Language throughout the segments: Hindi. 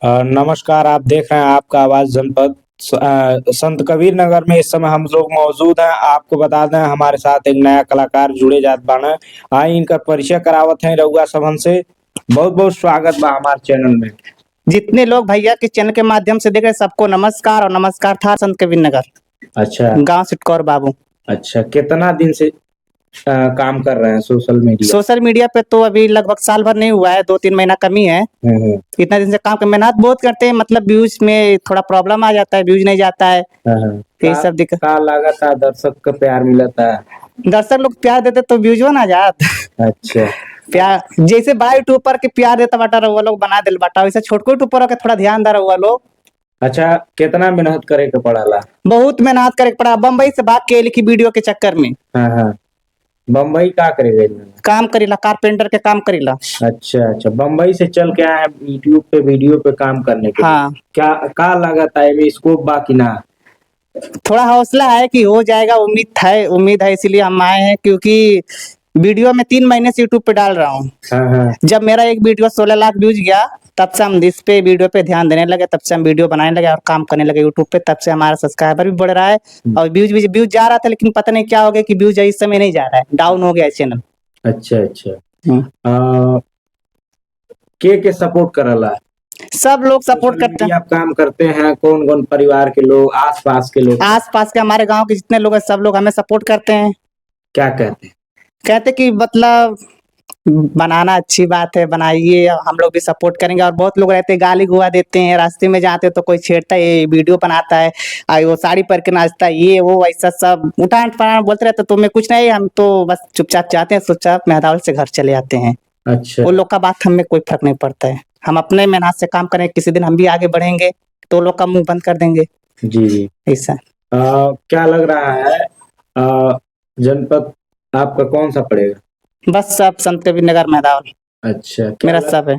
नमस्कार, आप देख रहे हैं आपका आवाज़ जनपद संत कबीर नगर में इस समय हम लोग मौजूद हैं। आपको बता दें हमारे साथ एक नया कलाकार जुड़े जात बाड़े। आई इनका परिचय करावत हैं रउआ सबन से। बहुत-बहुत स्वागत बा हमारे चैनल में। जितने लोग भैया के चैनल के माध्यम से देख रहे हैं सबको नमस्कार और नमस्कार था संत कबीर नगर अच्छा, गांव सिटकौर बाबू। अच्छा कितना दिन से काम कर रहे हैं सोशल मीडिया पे तो अभी लगभग साल भर नहीं हुआ है, 2-3 महीना कम ही है। हुँ। इतना दिन से काम कर मेहनत बहुत करते हैं, मतलब व्यूज में थोड़ा प्रॉब्लम आ जाता है, व्यूज नहीं जाता है, यही सब दिक्कत। का लागत है दर्शक का प्यार मिलता है। दर्शक लोग प्यार देते तो व्यूज ना जात। अच्छा, प्यार जैसे बड़ा यूट्यूबर के प्यार देता बाटा रहुआ लोग बना दिल बाटा, वैसे छोटको यूट्यूबर के थोड़ा ध्यान दे रहुआ लोग। अच्छा कितना मेहनत करे के पड़ाला? बहुत मेहनत करे के पड़ा, बम्बई से भाग के लिखी वीडियो के चक्कर में। हाँ। बम्बई का करे गए? काम करीला, कारपेंटर के काम करीला। अच्छा, बम्बई से चल के आए हैं यूट्यूब पे वीडियो पे काम करने के लिए। हाँ, क्या लागत है में स्कोप बाकी ना? थोड़ा हौसला है कि हो जाएगा, उम्मीद है इसीलिए हम आए हैं, क्योंकि वीडियो में 3 महीने से यूट्यूब पे डाल रहा हूँ। हाँ। जब मेरा एक वीडियो 16 लाख व्यूज गया, तब से हम इस पे वीडियो पे ध्यान देने लगे, तब से हम वीडियो बनाने लगे और काम करने लगे यूट्यूब पे। तब से हमारा सब्सक्राइबर भी बढ़ रहा है और व्यूज जा रहा था, लेकिन पता नहीं क्या हो गया कि व्यूज इस समय नहीं जा रहा है, डाउन हो गया है चैनल। अच्छा। के सपोर्ट करला? सब लोग सपोर्ट करते हैं। आप काम करते हैं कौन परिवार के लोग, आसपास के लोग? आसपास के हमारे गांव के जितने लोग हैं सब लोग हमें सपोर्ट करते हैं। क्या कहते हैं? कहते कि मतलब बनाना अच्छी बात है, बनाइए, हम लोग भी सपोर्ट करेंगे। और बहुत लोग रहते हैं गाली गुआ देते हैं, रास्ते में जाते हैं तो कोई छेड़ता है, ये वीडियो बनाता है, वो साड़ी पहन के नाचता है, ये वो ऐसा सब उठान पटान बोलते रहते। तो मैं कुछ नहीं, हम तो बस चुपचाप जाते हैं, चुपचाप मेहदावल से घर चले आते हैं। अच्छा, वो लोग का बात हमें कोई फर्क नहीं पड़ता है। हम अपने मेहनत से काम करें, किसी दिन हम भी आगे बढ़ेंगे तो लोग का मुंह बंद कर देंगे। जी। ऐसा क्या लग रहा है जनपद आपका कौन सा पड़ेगा? बस सब संत कबीर नगर मेहदावल अच्छा, मेरा सब है।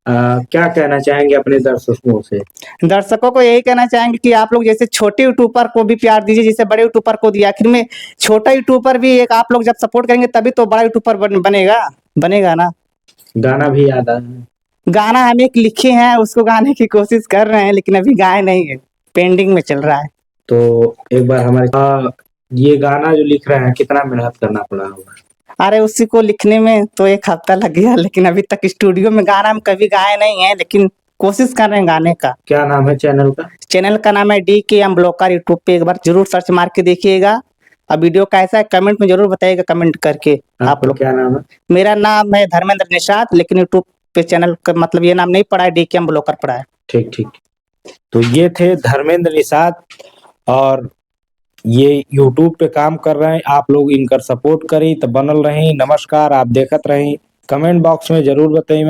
क्या कहना चाहेंगे अपने दर्शकों से? दर्शकों को यही कहना चाहेंगे कि आप लोग जैसे छोटे यूट्यूबर को भी प्यार दीजिए, जैसे बड़े यूट्यूबर को दिया। आखिर में छोटा यूट्यूबर भी एक, आप लोग जब सपोर्ट करेंगे तभी तो बड़ा यूट्यूबर बनेगा ना। गाना भी याद आ? गाना हम एक लिखे हैं, उसको गाने की कोशिश कर रहे हैं, लेकिन अभी गाए नहीं है, पेंडिंग में चल रहा है। तो एक बार हमारे ये गाना जो लिख रहे हैं कितना मेहनत करना पड़ा होगा? अरे उसी को लिखने में तो 1 हफ्ता लग गया, लेकिन अभी तक स्टूडियो में गाना हम कभी गाए नहीं है, लेकिन कोशिश कर रहे हैं गाने का। क्या नाम है चैनल का? चैनल का नाम है DK ब्लॉकर। यूट्यूब पे एक बार जरूर सर्च मार के देखिएगा। और वीडियो कैसा है कमेंट में जरूर बताइएगा, कमेंट करके। आप लोग, क्या नाम है? मेरा नाम है धर्मेंद्र निषाद, लेकिन यूट्यूब पे चैनल का मतलब ये नाम नहीं पड़ा है, DK ब्लॉकर पड़ा है। ठीक। तो ये थे धर्मेंद्र निषाद और ये यूट्यूब पे काम कर रहे हैं। आप लोग इनकर सपोर्ट करें तो बनल रहें। नमस्कार, आप देखत रहें। कमेंट बॉक्स में जरूर बताइए।